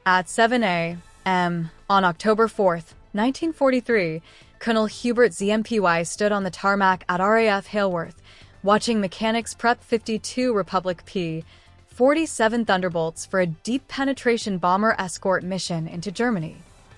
At 7 a.m. on October 4th, 1943, Colonel Hubert ZMPY stood on the tarmac at RAF Haleworth, watching mechanics prep 52 Republic P-47 Thunderbolts for a deep penetration bomber escort mission into Germany.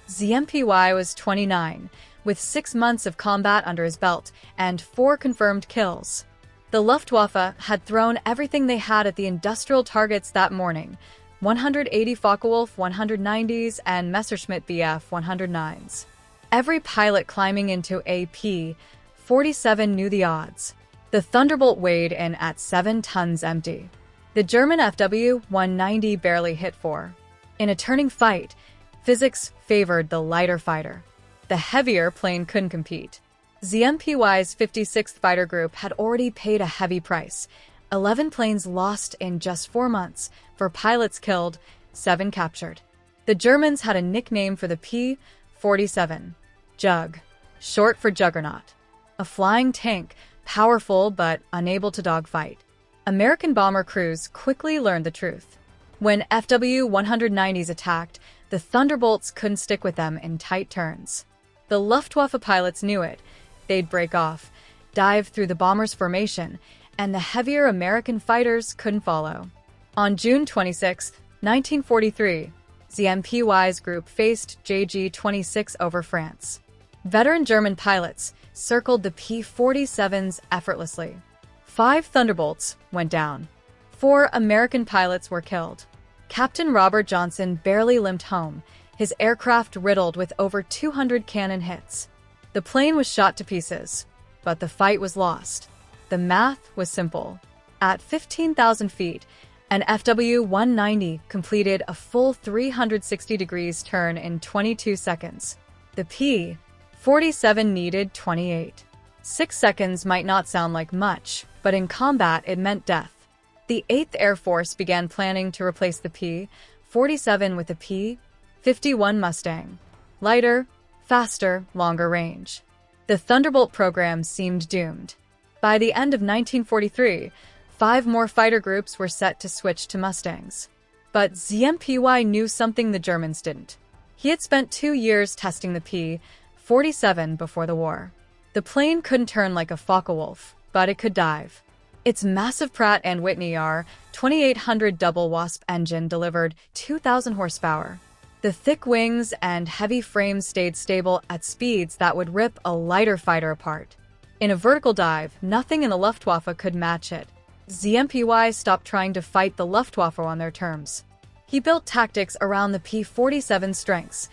ZMPY was 29, with 6 months of combat under his belt and 4 confirmed kills. The Luftwaffe had thrown everything they had at the industrial targets that morning: 180 Focke-Wulf 190s and Messerschmitt Bf 109s. Every pilot climbing into a P-47 knew the odds. The Thunderbolt weighed in at 7 tons empty. The German WWII barely hit 4. In a turning fight, physics favored the lighter fighter. The heavier plane couldn't compete. ZMPY's 56th Fighter Group had already paid a heavy price: 11 planes lost in just 4 months, 4 pilots killed, 7 captured. The Germans had a nickname for the P-47, Jug, short for Juggernaut. A flying tank, powerful but unable to dogfight. American bomber crews quickly learned the truth. When FW-190s attacked, the Thunderbolts couldn't stick with them in tight turns. The Luftwaffe pilots knew it. They'd break off, dive through the bomber's formation, and the heavier American fighters couldn't follow. On June 26, 1943, ZMPY's group faced JG-26 over France. Veteran German pilots circled the P-47s effortlessly. 5 Thunderbolts went down. 4 American pilots were killed. Captain Robert Johnson barely limped home, his aircraft riddled with over 200 cannon hits. The plane was shot to pieces, but the fight was lost. The math was simple. At 15,000 feet, an FW-190 completed a full 360 degrees turn in 22 seconds. The P-47 needed 28. 6 seconds might not sound like much, but in combat it meant death. The 8th Air Force began planning to replace the P-47 with the P-51 Mustang. Lighter, faster, longer range. The Thunderbolt program seemed doomed. By the end of 1943, 5 more fighter groups were set to switch to Mustangs. But ZMPY knew something the Germans didn't. He had spent 2 years testing the P-47 before the war. The plane couldn't turn like a Focke-Wulf, but it could dive. Its massive Pratt & Whitney R-2800 double Wasp engine delivered 2,000 horsepower. The thick wings and heavy frames stayed stable at speeds that would rip a lighter fighter apart. In a vertical dive, nothing in the Luftwaffe could match it. ZMPY stopped trying to fight the Luftwaffe on their terms. He built tactics around the P-47's strengths: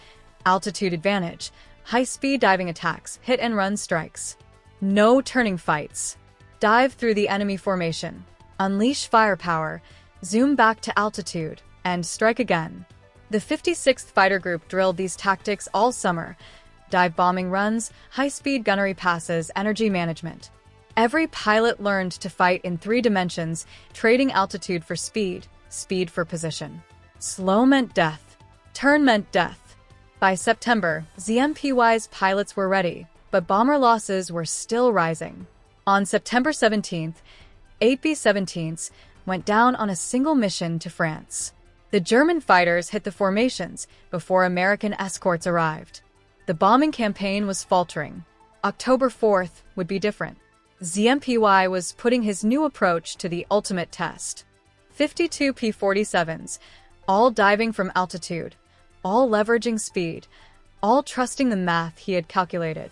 altitude advantage, high-speed diving attacks, hit-and-run strikes. No turning fights. Dive through the enemy formation, unleash firepower, zoom back to altitude, and strike again. The 56th Fighter Group drilled these tactics all summer: dive bombing runs, high-speed gunnery passes, energy management. Every pilot learned to fight in 3 dimensions, trading altitude for speed, speed for position. Slow meant death. Turn meant death. By September, ZMPY's pilots were ready, but bomber losses were still rising. On September 17th, 8 B-17s went down on a single mission to France. The German fighters hit the formations before American escorts arrived. The bombing campaign was faltering. October 4th would be different. ZMPY was putting his new approach to the ultimate test. 52 P-47s, all diving from altitude, all leveraging speed, all trusting the math he had calculated.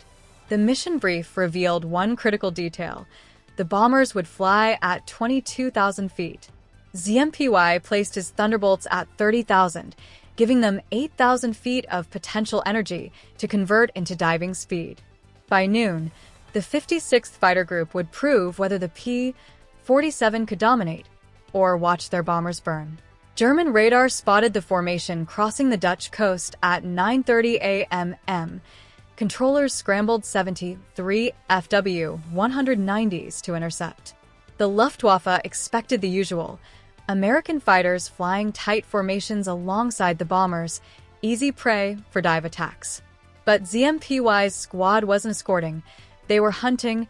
The mission brief revealed one critical detail: the bombers would fly at 22,000 feet. ZMPY placed his Thunderbolts at 30,000, giving them 8,000 feet of potential energy to convert into diving speed. By noon, the 56th Fighter Group would prove whether the P-47 could dominate or watch their bombers burn. German radar spotted the formation crossing the Dutch coast at 9:30 a.m. Controllers scrambled 73 FW-190s to intercept. The Luftwaffe expected the usual: American fighters flying tight formations alongside the bombers, easy prey for dive attacks. But ZMPY's squad wasn't escorting. They were hunting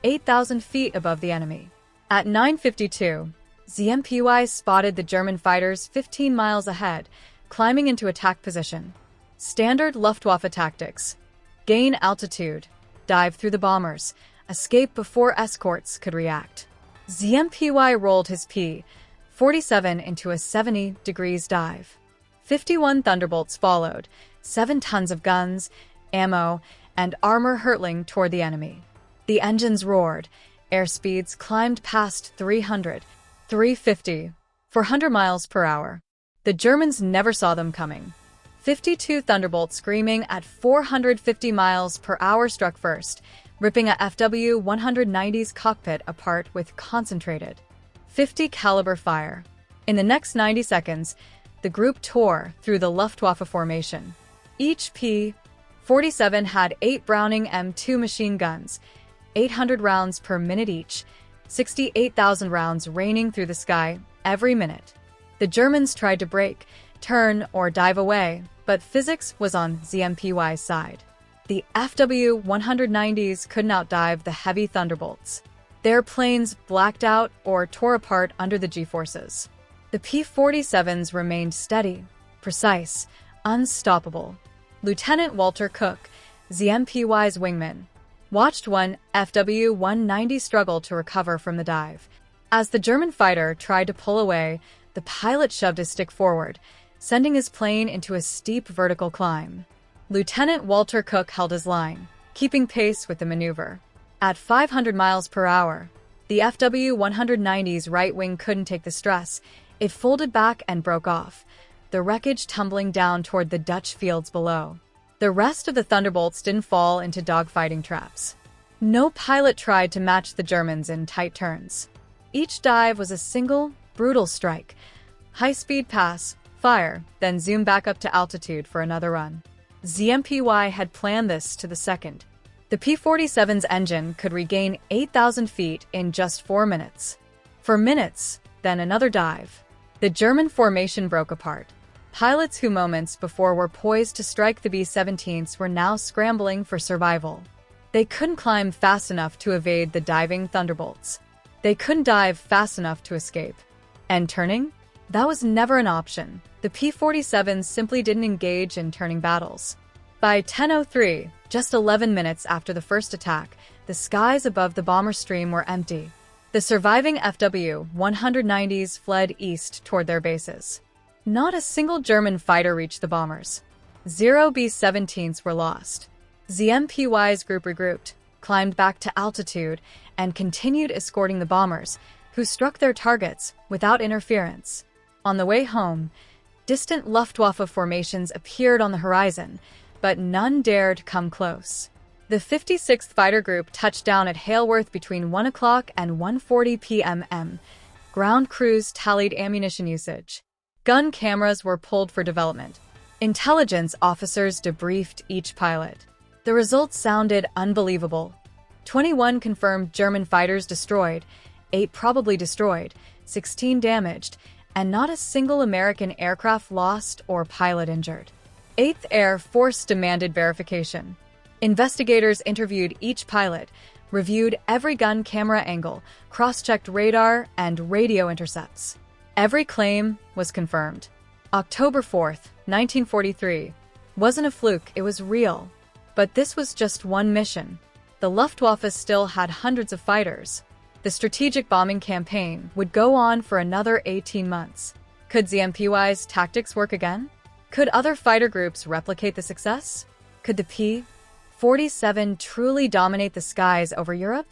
8,000 feet above the enemy. At 9:52, ZMPY spotted the German fighters 15 miles ahead, climbing into attack position. Standard Luftwaffe tactics: gain altitude, dive through the bombers, escape before escorts could react. ZMPY rolled his P-47 into a 70 degrees dive. 51 Thunderbolts followed, 7 tons of guns, ammo, and armor hurtling toward the enemy. The engines roared, airspeeds climbed past 300, 350, 400 miles per hour. The Germans never saw them coming. 52 Thunderbolts screaming at 450 miles per hour struck first, ripping a FW-190's cockpit apart with concentrated 50 caliber fire. In the next 90 seconds, the group tore through the Luftwaffe formation. Each P-47 had 8 Browning M2 machine guns, 800 rounds per minute each, 68,000 rounds raining through the sky every minute. The Germans tried to brake, turn, or dive away, but physics was on ZMPY's side. The FW-190s couldn't outdive the heavy Thunderbolts. Their planes blacked out or tore apart under the G-forces. The P-47s remained steady, precise, unstoppable. Lieutenant Walter Cook, ZMPY's wingman, watched one FW-190 struggle to recover from the dive. As the German fighter tried to pull away, the pilot shoved his stick forward, sending his plane into a steep vertical climb. Lieutenant Walter Cook held his line, keeping pace with the maneuver. At 500 miles per hour, the FW-190's right wing couldn't take the stress. It folded back and broke off, the wreckage tumbling down toward the Dutch fields below. The rest of the Thunderbolts didn't fall into dogfighting traps. No pilot tried to match the Germans in tight turns. Each dive was a single, brutal strike. High-speed pass, fire, then zoom back up to altitude for another run. ZMPY had planned this to the second. The P-47's engine could regain 8,000 feet in just 4 minutes. For minutes, then another dive. The German formation broke apart. Pilots who moments before were poised to strike the B-17s were now scrambling for survival. They couldn't climb fast enough to evade the diving Thunderbolts. They couldn't dive fast enough to escape. And turning? That was never an option. The P-47s simply didn't engage in turning battles. By 10:03, just 11 minutes after the first attack, the skies above the bomber stream were empty. The surviving FW-190s fled east toward their bases. Not a single German fighter reached the bombers. 0 B-17s were lost. ZMPY's group regrouped, climbed back to altitude, and continued escorting the bombers, who struck their targets without interference. On the way home, distant Luftwaffe formations appeared on the horizon, but none dared come close. The 56th Fighter Group touched down at Haleworth between 1 o'clock and 1:40 p.m. Ground crews tallied ammunition usage. Gun cameras were pulled for development. Intelligence officers debriefed each pilot. The results sounded unbelievable. 21 confirmed German fighters destroyed, 8 probably destroyed, 16 damaged, and not a single American aircraft lost or pilot injured. 8th Air Force demanded verification. Investigators interviewed each pilot, reviewed every gun camera angle, cross-checked radar and radio intercepts. Every claim was confirmed. October 4th, 1943. Wasn't a fluke, it was real. But this was just one mission. The Luftwaffe still had hundreds of fighters. The strategic bombing campaign would go on for another 18 months. Could ZMPY's tactics work again? Could other fighter groups replicate the success? Could the P-47 truly dominate the skies over Europe?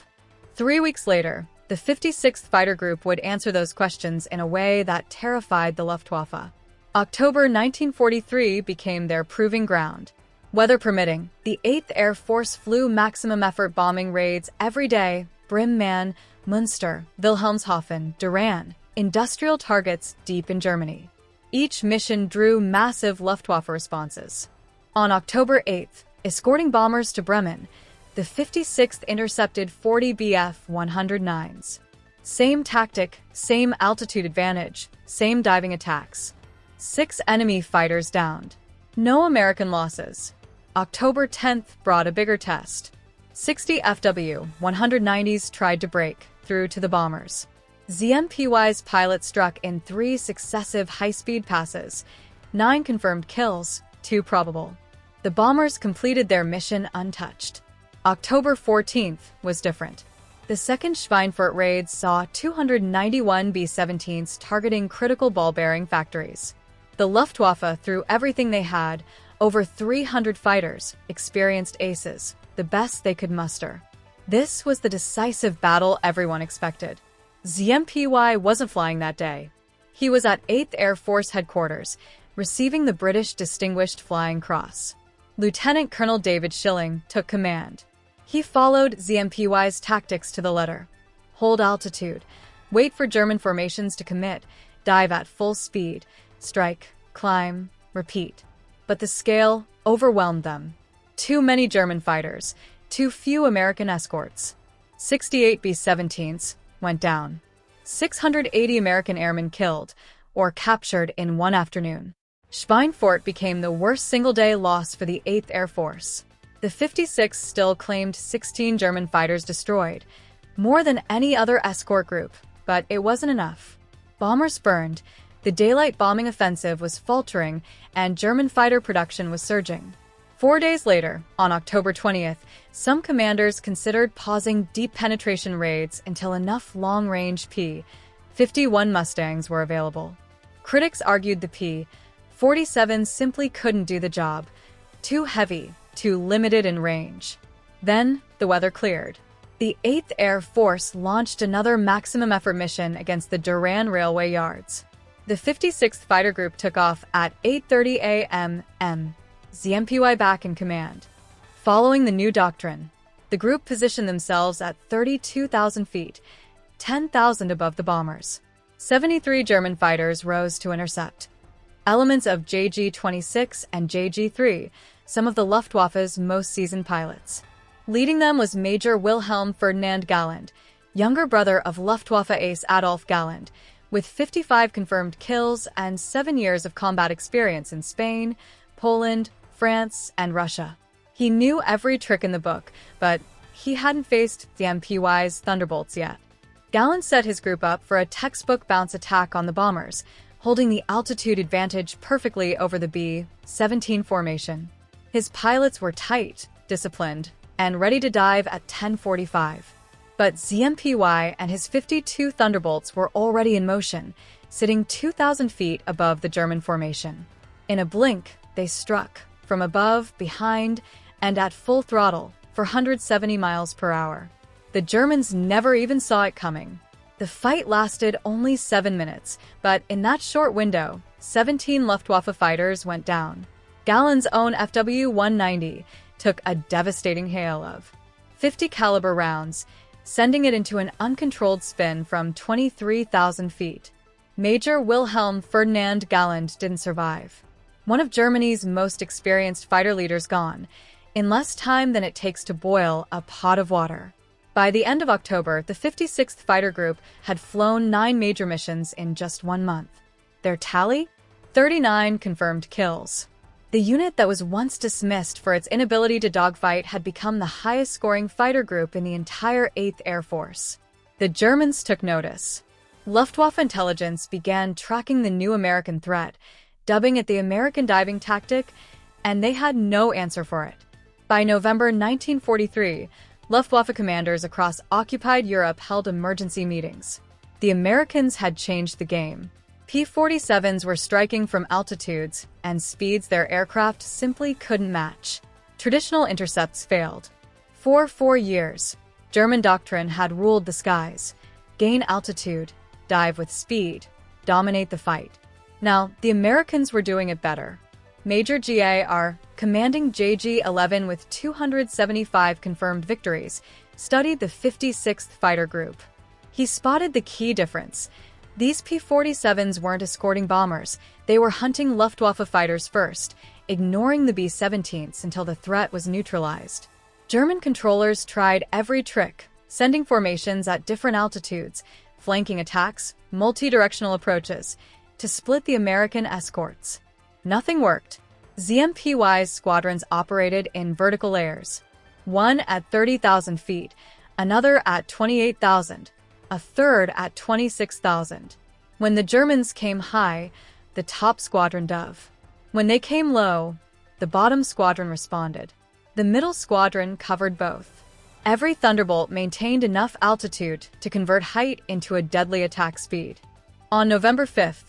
3 weeks later, the 56th Fighter Group would answer those questions in a way that terrified the Luftwaffe. October 1943 became their proving ground. Weather permitting, the 8th Air Force flew maximum-effort bombing raids every day: Brimman, Münster, Wilhelmshaven, Duran, industrial targets deep in Germany. Each mission drew massive Luftwaffe responses. On October 8th, escorting bombers to Bremen, the 56th intercepted 40 Bf-109s. Same tactic, same altitude advantage, same diving attacks. 6 enemy fighters downed. No American losses. October 10th brought a bigger test. 60 FW-190s tried to break through to the bombers. ZMPY's pilot struck in 3 successive high-speed passes, 9 confirmed kills, 2 probable. The bombers completed their mission untouched. October 14th was different. The second Schweinfurt raid saw 291 B-17s targeting critical ball-bearing factories. The Luftwaffe threw everything they had, over 300 fighters, experienced aces, the best they could muster. This was the decisive battle everyone expected. ZMPY wasn't flying that day. He was at 8th Air Force Headquarters, receiving the British Distinguished Flying Cross. Lieutenant Colonel David Schilling took command. He followed ZMPY's tactics to the letter. Hold altitude, wait for German formations to commit, dive at full speed, strike, climb, repeat. But the scale overwhelmed them. Too many German fighters, too few American escorts. 68 B-17s went down. 680 American airmen killed or captured in one afternoon. Schweinfurt became the worst single-day loss for the 8th Air Force. The 56th still claimed 16 German fighters destroyed, more than any other escort group, but it wasn't enough. Bombers burned, the daylight bombing offensive was faltering, and German fighter production was surging. 4 days later, on October 20th, some commanders considered pausing deep penetration raids until enough long-range P-51 Mustangs were available. Critics argued the P-47 simply couldn't do the job. Too heavy, too limited in range. Then, the weather cleared. The 8th Air Force launched another maximum effort mission against the Durand Railway Yards. The 56th Fighter Group took off at 8:30 a.m. ZMPY back in command. Following the new doctrine, the group positioned themselves at 32,000 feet, 10,000 above the bombers. 73 German fighters rose to intercept. Elements of JG-26 and JG-3, some of the Luftwaffe's most seasoned pilots. Leading them was Major Wilhelm Ferdinand Galland, younger brother of Luftwaffe ace Adolf Galland, with 55 confirmed kills and 7 years of combat experience in Spain, Poland, France, and Russia. He knew every trick in the book, but he hadn't faced the MPY's Thunderbolts yet. Galland set his group up for a textbook bounce attack on the bombers, holding the altitude advantage perfectly over the B-17 formation. His pilots were tight, disciplined, and ready to dive at 10:45. But ZMPY and his 52 Thunderbolts were already in motion, sitting 2,000 feet above the German formation. In a blink, they struck, from above, behind, and at full throttle, for 170 miles per hour. The Germans never even saw it coming. The fight lasted only 7 minutes, but in that short window, 17 Luftwaffe fighters went down. Galland's own FW-190 took a devastating hail of 50 caliber rounds, sending it into an uncontrolled spin from 23,000 feet. Major Wilhelm Ferdinand Galland didn't survive. One of Germany's most experienced fighter leaders gone, in less time than it takes to boil a pot of water. By the end of October, the 56th Fighter Group had flown 9 major missions in just 1 month. Their tally? 39 confirmed kills. The unit that was once dismissed for its inability to dogfight had become the highest-scoring fighter group in the entire 8th Air Force. The Germans took notice. Luftwaffe intelligence began tracking the new American threat, dubbing it the American diving tactic, and they had no answer for it. By November 1943, Luftwaffe commanders across occupied Europe held emergency meetings. The Americans had changed the game. P-47s were striking from altitudes and speeds their aircraft simply couldn't match. Traditional intercepts failed. For 4 years, German doctrine had ruled the skies. Gain altitude, dive with speed, dominate the fight. Now, the Americans were doing it better. Major GAR, commanding JG-11 with 275 confirmed victories, studied the 56th Fighter Group. He spotted the key difference. These P-47s weren't escorting bombers, they were hunting Luftwaffe fighters first, ignoring the B-17s until the threat was neutralized. German controllers tried every trick, sending formations at different altitudes, flanking attacks, multi-directional approaches, to split the American escorts. Nothing worked. ZMPY's squadrons operated in vertical layers. One at 30,000 feet, another at 28,000, a third at 26,000. When the Germans came high, the top squadron dove. When they came low, the bottom squadron responded. The middle squadron covered both. Every Thunderbolt maintained enough altitude to convert height into a deadly attack speed. On November 5th,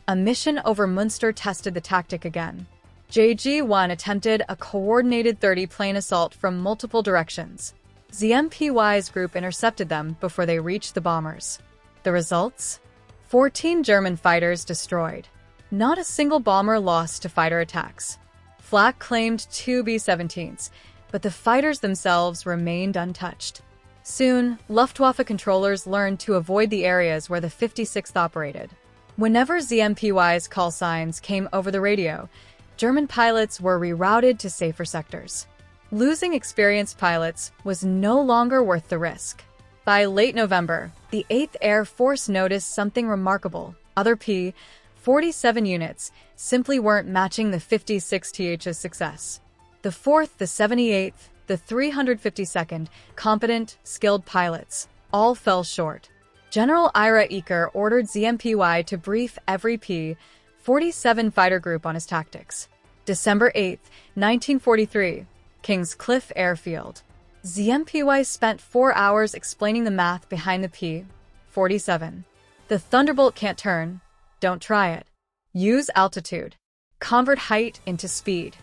a mission over Munster tested the tactic again. JG-1 attempted a coordinated 30-plane assault from multiple directions. ZMPY's group intercepted them before they reached the bombers. The results? 14 German fighters destroyed. Not a single bomber lost to fighter attacks. Flak claimed 2 B-17s, but the fighters themselves remained untouched. Soon, Luftwaffe controllers learned to avoid the areas where the 56th operated. Whenever ZMPY's call signs came over the radio, German pilots were rerouted to safer sectors. Losing experienced pilots was no longer worth the risk. By late November, the 8th Air Force noticed something remarkable. Other P-47 units simply weren't matching the 56th's success. The 4th, the 78th, the 352nd, competent, skilled pilots, all fell short. General Ira Eaker ordered ZMPY to brief every P-47 fighter group on his tactics. December 8, 1943, Kings Cliff Airfield. ZMPY spent 4 hours explaining the math behind the P-47. The Thunderbolt can't turn. Don't try it. Use altitude. Convert height into speed.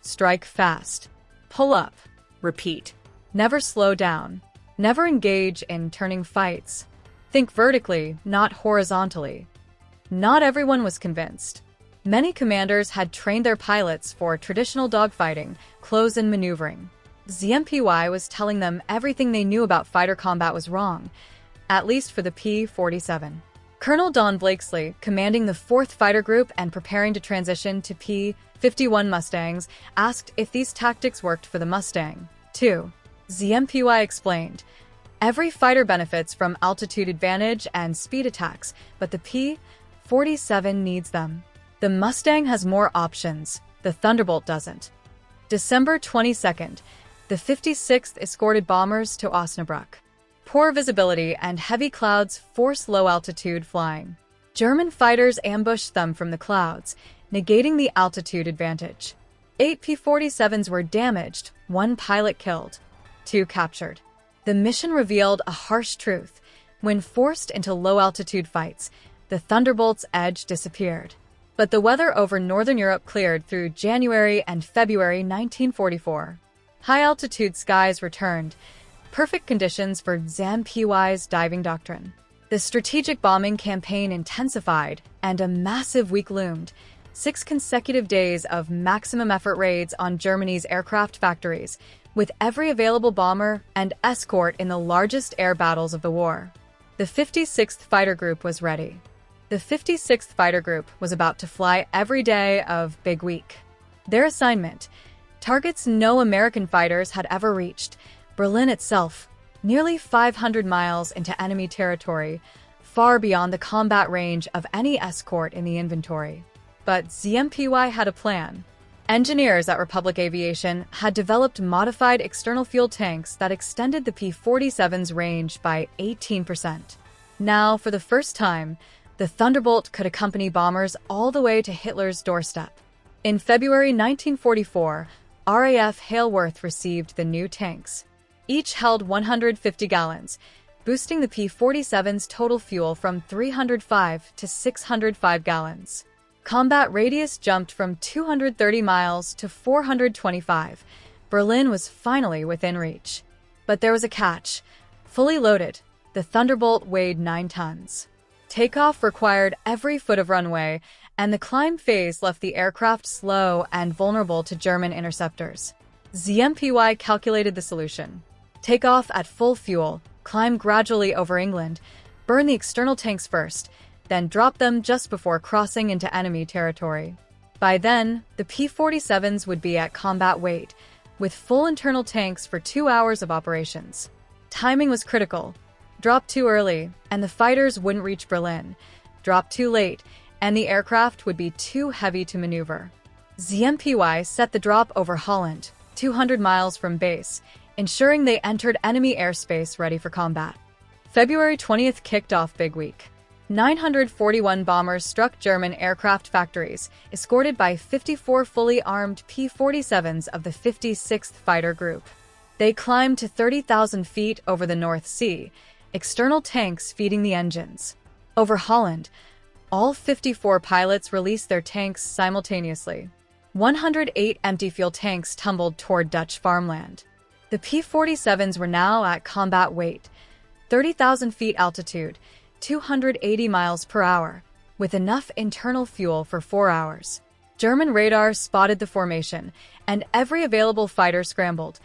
Strike fast. Pull up. Repeat. Never slow down. Never engage in turning fights. Think vertically, not horizontally. Not everyone was convinced. Many commanders had trained their pilots for traditional dogfighting, close-in maneuvering. ZMPY was telling them everything they knew about fighter combat was wrong, at least for the P-47. Colonel Don Blakesley, commanding the 4th Fighter Group and preparing to transition to P-51 Mustangs, asked if these tactics worked for the Mustang, too. ZMPY explained, every fighter benefits from altitude advantage and speed attacks, but the P-47 needs them. The Mustang has more options, the Thunderbolt doesn't. December 22nd, the 56th escorted bombers to Osnabrück. Poor visibility and heavy clouds forced low-altitude flying. German fighters ambushed them from the clouds, negating the altitude advantage. 8 P-47s were damaged, 1 pilot killed, 2 captured. The mission revealed a harsh truth. When forced into low-altitude fights, the Thunderbolt's edge disappeared. But the weather over Northern Europe cleared through January and February 1944. High-altitude skies returned, perfect conditions for ZMPY's diving doctrine. The strategic bombing campaign intensified, and a massive week loomed. 6 consecutive days of maximum effort raids on Germany's aircraft factories, with every available bomber and escort in the largest air battles of the war. The 56th Fighter Group was ready. The 56th Fighter Group was about to fly every day of Big Week. Their assignment: targets no American fighters had ever reached, Berlin itself, nearly 500 miles into enemy territory, far beyond the combat range of any escort in the inventory. But ZMPY had a plan. Engineers at Republic Aviation had developed modified external fuel tanks that extended the P-47's range by 18%. Now, for the first time, the Thunderbolt could accompany bombers all the way to Hitler's doorstep. In February 1944, RAF Hailworth received the new tanks. Each held 150 gallons, boosting the P-47's total fuel from 305 to 605 gallons. Combat radius jumped from 230 miles to 425. Berlin was finally within reach. But there was a catch. Fully loaded, the Thunderbolt weighed 9 tons. Takeoff required every foot of runway, and the climb phase left the aircraft slow and vulnerable to German interceptors. ZMPY calculated the solution. Take off at full fuel, climb gradually over England, burn the external tanks first, then drop them just before crossing into enemy territory. By then, the P-47s would be at combat weight, with full internal tanks for 2 hours of operations. Timing was critical. Drop too early, and the fighters wouldn't reach Berlin. Drop too late, and the aircraft would be too heavy to maneuver. ZMPY set the drop over Holland, 200 miles from base, ensuring they entered enemy airspace ready for combat. February 20th kicked off Big Week. 941 bombers struck German aircraft factories, escorted by 54 fully armed P-47s of the 56th Fighter Group. They climbed to 30,000 feet over the North Sea, external tanks feeding the engines. Over Holland, all 54 pilots released their tanks simultaneously. 108 empty fuel tanks tumbled toward Dutch farmland. The P-47s were now at combat weight, 30,000 feet altitude, 280 miles per hour, with enough internal fuel for 4 hours. German radar spotted the formation, and every available fighter scrambled.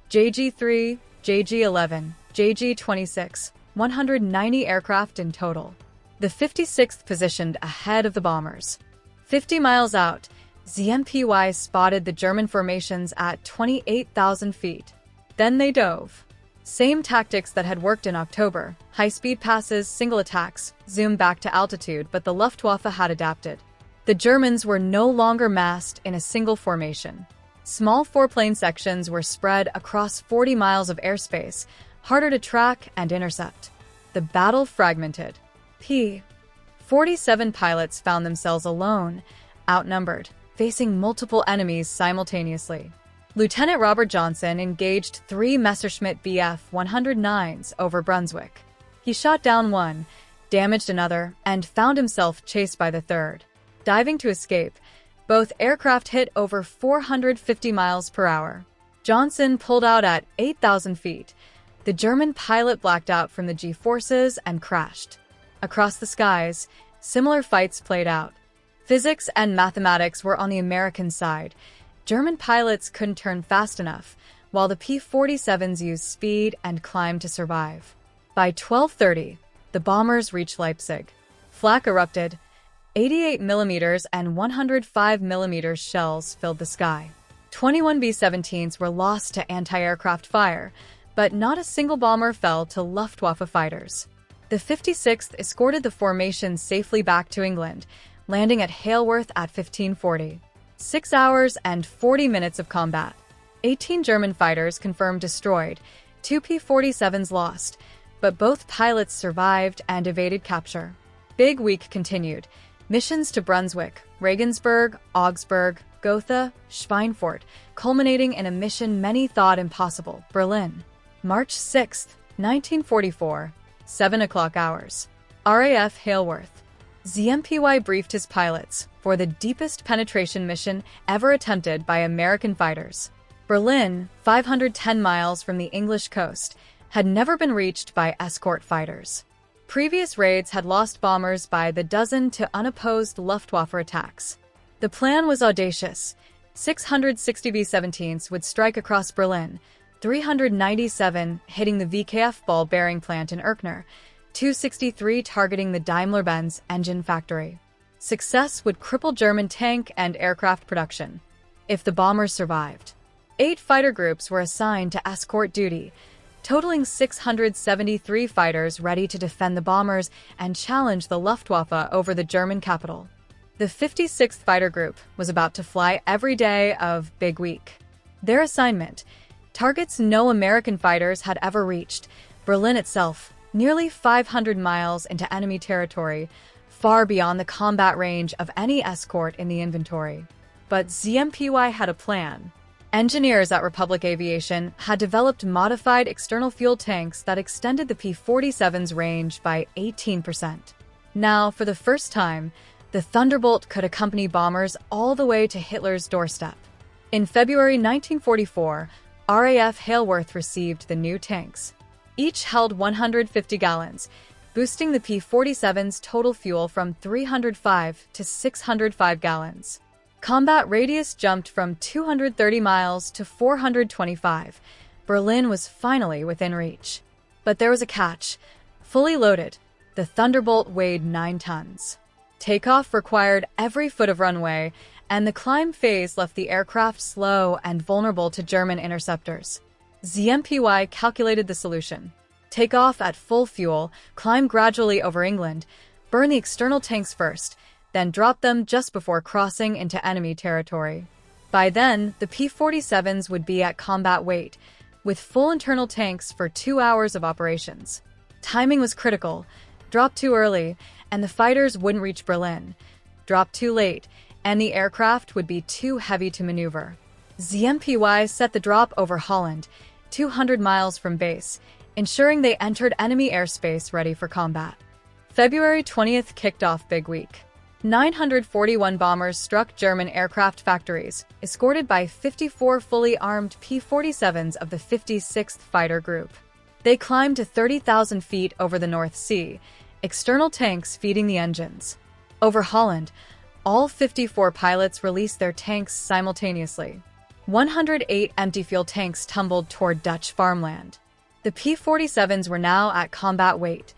JG-3, JG-11, JG-26, 190 aircraft in total. The 56th positioned ahead of the bombers. 50 miles out, ZMPY spotted the German formations at 28,000 feet. Then they dove. Same tactics that had worked in October: high-speed passes, single attacks, zoom back to altitude, but the Luftwaffe had adapted. The Germans were no longer massed in a single formation. Small four-plane sections were spread across 40 miles of airspace, harder to track and intercept. The battle fragmented. P-47 pilots found themselves alone, outnumbered, facing multiple enemies simultaneously. Lieutenant Robert Johnson engaged 3 Messerschmitt Bf-109s over Brunswick. He shot down one, damaged another, and found himself chased by the third. Diving to escape, both aircraft hit over 450 miles per hour. Johnson pulled out at 8,000 feet. The German pilot blacked out from the G-forces and crashed. Across the skies, similar fights played out. Physics and mathematics were on the American side. German pilots couldn't turn fast enough, while the P-47s used speed and climb to survive. By 12:30, the bombers reached Leipzig. Flak erupted. 88mm and 105mm shells filled the sky. 21 B-17s were lost to anti-aircraft fire, but not a single bomber fell to Luftwaffe fighters. The 56th escorted the formation safely back to England, landing at Hailworth at 15:40. 6 hours and 40 minutes of combat. 18 German fighters confirmed destroyed, 2 P-47s lost, but both pilots survived and evaded capture. Big Week continued. Missions to Brunswick, Regensburg, Augsburg, Gotha, Schweinfurt, culminating in a mission many thought impossible: Berlin. March 6, 1944, 7 o'clock hours. RAF Hailworth. ZMPY briefed his pilots for the deepest penetration mission ever attempted by American fighters. Berlin, 510 miles from the English coast, had never been reached by escort fighters. Previous raids had lost bombers by the dozen to unopposed Luftwaffe attacks. The plan was audacious. 660 B-17s would strike across Berlin, 397 hitting the VKF ball bearing plant in Erkner, 263 targeting the Daimler-Benz engine factory. Success would cripple German tank and aircraft production. If the bombers survived, 8 fighter groups were assigned to escort duty, totaling 673 fighters ready to defend the bombers and challenge the Luftwaffe over the German capital. The 56th Fighter Group was about to fly every day of Big Week. Their assignment: targets no American fighters had ever reached, Berlin itself, nearly 500 miles into enemy territory, far beyond the combat range of any escort in the inventory. But ZMPY had a plan. Engineers at Republic Aviation had developed modified external fuel tanks that extended the P-47's range by 18%. Now, for the first time, the Thunderbolt could accompany bombers all the way to Hitler's doorstep. In February 1944, RAF Hailworth received the new tanks. Each held 150 gallons, boosting the P-47's total fuel from 305 to 605 gallons. Combat radius jumped from 230 miles to 425. Berlin was finally within reach. But there was a catch. Fully loaded, the Thunderbolt weighed 9 tons. Takeoff required every foot of runway, and the climb phase left the aircraft slow and vulnerable to German interceptors. ZMPY calculated the solution. Take off at full fuel, climb gradually over England, burn the external tanks first, then drop them just before crossing into enemy territory. By then, the P-47s would be at combat weight, with full internal tanks for 2 hours of operations. Timing was critical. Drop too early, and the fighters wouldn't reach Berlin. Dropped too late, and the aircraft would be too heavy to maneuver. ZMPY set the drop over Holland, 200 miles from base, ensuring they entered enemy airspace ready for combat. February 20th kicked off Big Week. 941 bombers struck German aircraft factories, escorted by 54 fully armed P-47s of the 56th Fighter Group. They climbed to 30,000 feet over the North Sea, external tanks feeding the engines. Over Holland, all 54 pilots released their tanks simultaneously. 108 empty fuel tanks tumbled toward Dutch farmland. The P-47s were now at combat weight,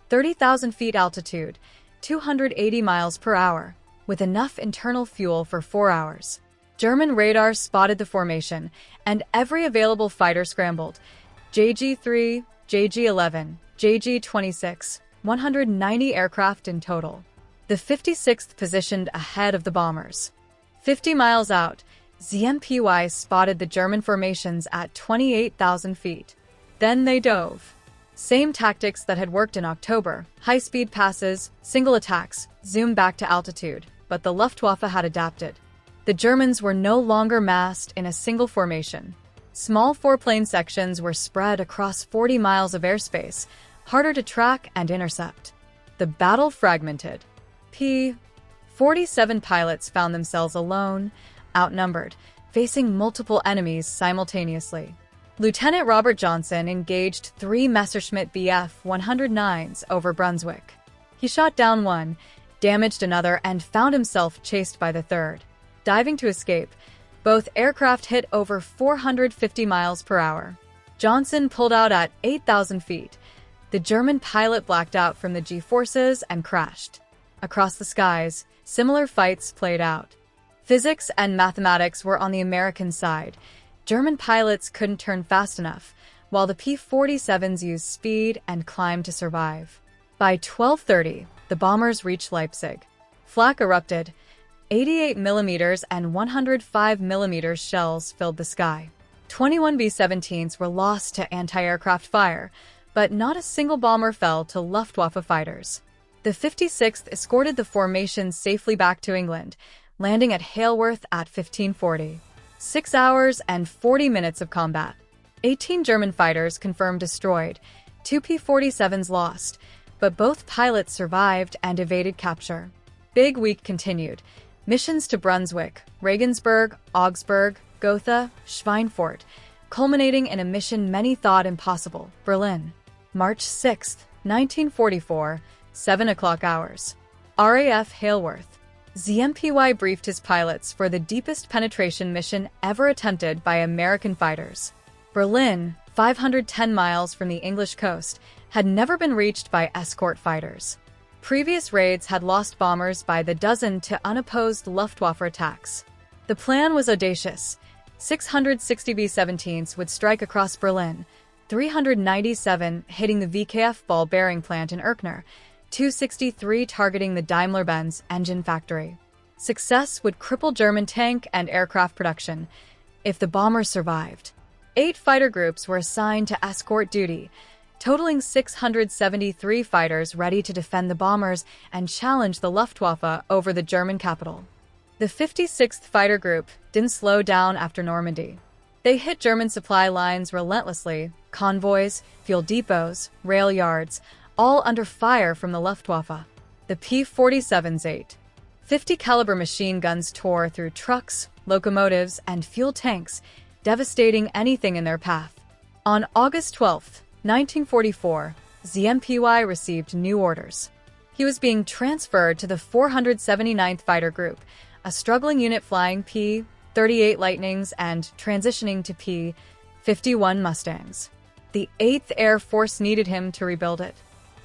30,000 feet altitude, 280 miles per hour, with enough internal fuel for 4 hours. German radar spotted the formation, and every available fighter scrambled. JG-3, JG-11, JG-26, 190 aircraft in total. The 56th positioned ahead of the bombers. 50 miles out, ZMPY spotted the German formations at 28,000 feet. Then they dove. Same tactics that had worked in October: high-speed passes, single attacks, zoom back to altitude, but the Luftwaffe had adapted. The Germans were no longer massed in a single formation. Small four-plane sections were spread across 40 miles of airspace, harder to track and intercept. The battle fragmented. P-47 pilots found themselves alone, outnumbered, facing multiple enemies simultaneously. Lieutenant Robert Johnson engaged 3 Messerschmitt Bf 109s over Brunswick. He shot down one, damaged another, and found himself chased by the third. Diving to escape, both aircraft hit over 450 miles per hour. Johnson pulled out at 8,000 feet. The German pilot blacked out from the G-forces and crashed. Across the skies, similar fights played out. Physics and mathematics were on the American side. German pilots couldn't turn fast enough, while the P-47s used speed and climb to survive. By 12:30, the bombers reached Leipzig. Flak erupted. 88mm and 105mm shells filled the sky. 21 B-17s were lost to anti-aircraft fire, but not a single bomber fell to Luftwaffe fighters. The 56th escorted the formation safely back to England, landing at Hailworth at 1540. 6 hours and 40 minutes of combat. 18 German fighters confirmed destroyed, 2 P-47s lost, but both pilots survived and evaded capture. Big Week continued. Missions to Brunswick, Regensburg, Augsburg, Gotha, Schweinfurt, culminating in a mission many thought impossible: Berlin. March 6, 1944, 7 o'clock hours. RAF Hailworth. ZMPY briefed his pilots for the deepest penetration mission ever attempted by American fighters. Berlin, 510 miles from the English coast, had never been reached by escort fighters. Previous raids had lost bombers by the dozen to unopposed Luftwaffe attacks. The plan was audacious. 660 B-17s would strike across Berlin, 397 hitting the VKF ball bearing plant in Erkner, 263 targeting the Daimler-Benz engine factory. Success would cripple German tank and aircraft production if the bombers survived. 8 fighter groups were assigned to escort duty, totaling 673 fighters ready to defend the bombers and challenge the Luftwaffe over the German capital. The 56th Fighter Group didn't slow down after Normandy. They hit German supply lines relentlessly: convoys, fuel depots, rail yards, all under fire from the Luftwaffe. The P-47's 8.50 caliber machine guns tore through trucks, locomotives, and fuel tanks, devastating anything in their path. On August 12, 1944, ZMPY received new orders. He was being transferred to the 479th Fighter Group, a struggling unit flying P-38 Lightnings and transitioning to P-51 Mustangs. The 8th Air Force needed him to rebuild it.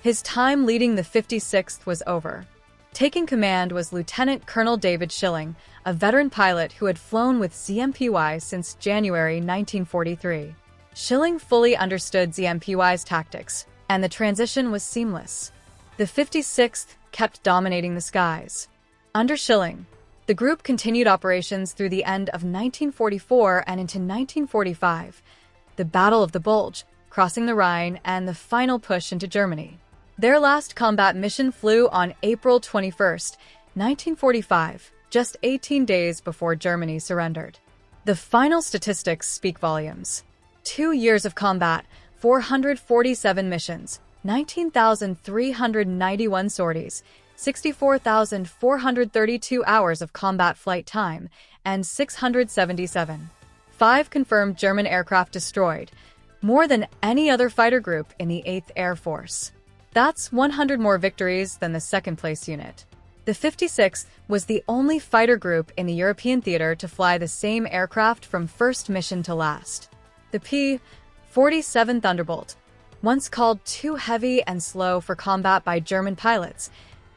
His time leading the 56th was over. Taking command was Lieutenant Colonel David Schilling, a veteran pilot who had flown with ZMPY since January 1943. Schilling fully understood ZMPY's tactics, and the transition was seamless. The 56th kept dominating the skies. Under Schilling, the group continued operations through the end of 1944 and into 1945, the Battle of the Bulge, crossing the Rhine, and the final push into Germany. Their last combat mission flew on April 21st, 1945, just 18 days before Germany surrendered. The final statistics speak volumes. 2 years of combat, 447 missions, 19,391 sorties, 64,432 hours of combat flight time, and 677. 5 confirmed German aircraft destroyed, more than any other fighter group in the 8th Air Force. That's 100 more victories than the second-place unit. The 56th was the only fighter group in the European theater to fly the same aircraft from first mission to last. The P-47 Thunderbolt, once called too heavy and slow for combat by German pilots,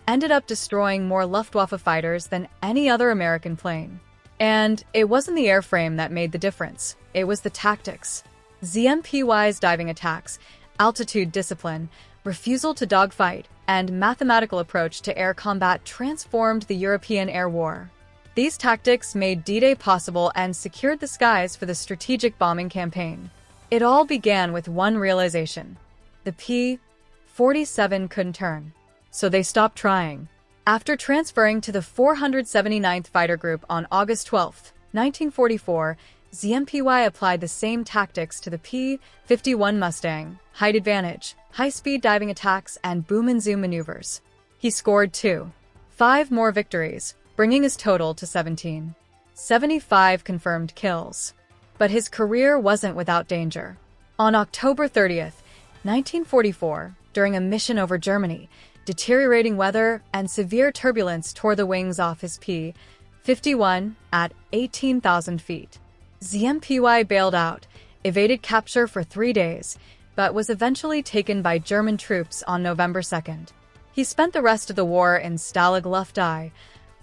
ended up destroying more Luftwaffe fighters than any other American plane. And it wasn't the airframe that made the difference, it was the tactics. ZMPY's diving attacks, altitude discipline, refusal to dogfight, and mathematical approach to air combat transformed the European air war. These tactics made D-Day possible and secured the skies for the strategic bombing campaign. It all began with one realization: the P-47 couldn't turn. So they stopped trying. After transferring to the 479th Fighter Group on August 12, 1944, ZMPY applied the same tactics to the P-51 Mustang: height advantage, high-speed diving attacks, and boom and zoom maneuvers. He scored 5 more victories, bringing his total to 17. 75 confirmed kills. But his career wasn't without danger. On October 30th, 1944, during a mission over Germany, deteriorating weather and severe turbulence tore the wings off his P-51 at 18,000 feet. ZMPY bailed out, evaded capture for 3 days, but was eventually taken by German troops on November 2nd. He spent the rest of the war in Stalag Luft I,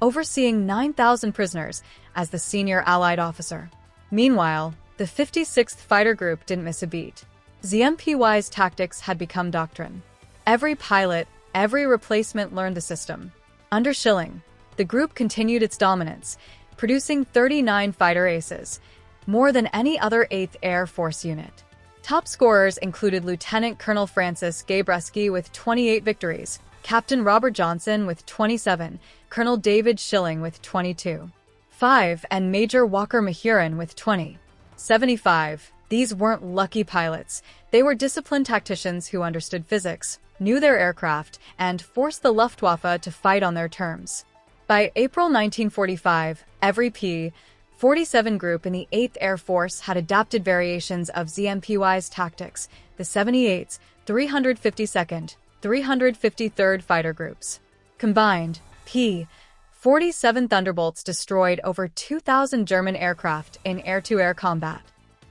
overseeing 9,000 prisoners as the senior Allied officer. Meanwhile, the 56th Fighter Group didn't miss a beat. ZMPY's tactics had become doctrine. Every pilot, every replacement learned the system. Under Schilling, the group continued its dominance, producing 39 fighter aces, more than any other 8th Air Force unit. Top scorers included Lieutenant Colonel Francis Gabreski with 28 victories, Captain Robert Johnson with 27, Colonel David Schilling with 22. 5, and Major Walker Mahurin with 20. 75. These weren't lucky pilots. They were disciplined tacticians who understood physics, knew their aircraft, and forced the Luftwaffe to fight on their terms. By April 1945, every P-47 group in the 8th Air Force had adapted variations of ZMPY's tactics, the 78th, 352nd, 353rd Fighter Groups. Combined, P-47 Thunderbolts destroyed over 2,000 German aircraft in air-to-air combat.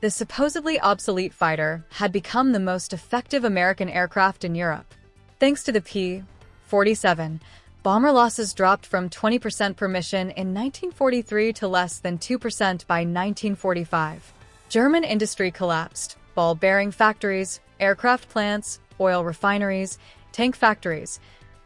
The supposedly obsolete fighter had become the most effective American aircraft in Europe. Thanks to the P-47, bomber losses dropped from 20% per mission in 1943 to less than 2% by 1945. German industry collapsed. Ball bearing factories, aircraft plants, oil refineries, tank factories,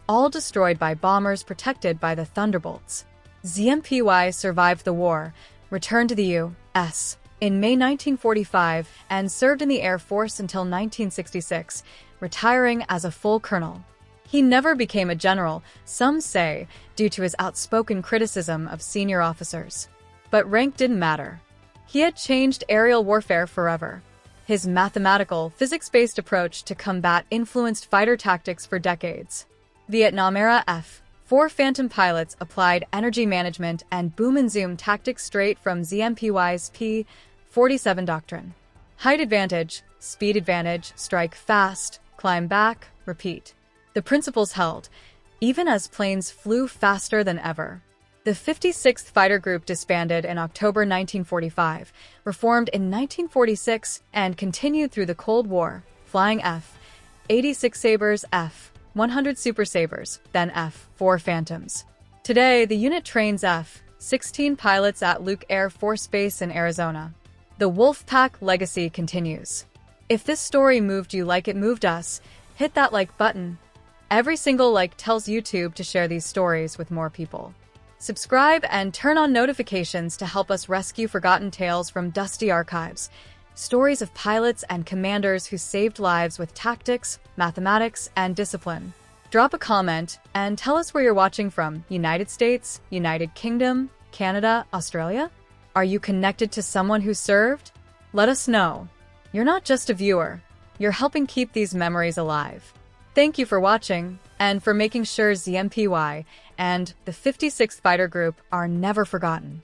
all destroyed by bombers protected by the Thunderbolts. ZMPY survived the war, returned to the U.S. in May 1945, and served in the Air Force until 1966, retiring as a full colonel. He never became a general, some say, due to his outspoken criticism of senior officers. But rank didn't matter. He had changed aerial warfare forever. His mathematical, physics-based approach to combat influenced fighter tactics for decades. Vietnam-era F-4 Phantom pilots applied energy management and boom and zoom tactics straight from ZMPY's P-47 doctrine. Height advantage, speed advantage, strike fast, climb back, repeat. The principles held, even as planes flew faster than ever. The 56th Fighter Group disbanded in October 1945, reformed in 1946, and continued through the Cold War, flying F-86 Sabres, F-100 Super Sabres, then F-4 Phantoms. Today, the unit trains F-16 pilots at Luke Air Force Base in Arizona. The Wolfpack legacy continues. If this story moved you like it moved us, hit that like button. Every single like tells YouTube to share these stories with more people. Subscribe and turn on notifications to help us rescue forgotten tales from dusty archives. Stories of pilots and commanders who saved lives with tactics, mathematics, and discipline. Drop a comment and tell us where you're watching from. United States, United Kingdom, Canada, Australia? Are you connected to someone who served? Let us know. You're not just a viewer. You're helping keep these memories alive. Thank you for watching and for making sure ZMPY and the 56th Fighter Group are never forgotten.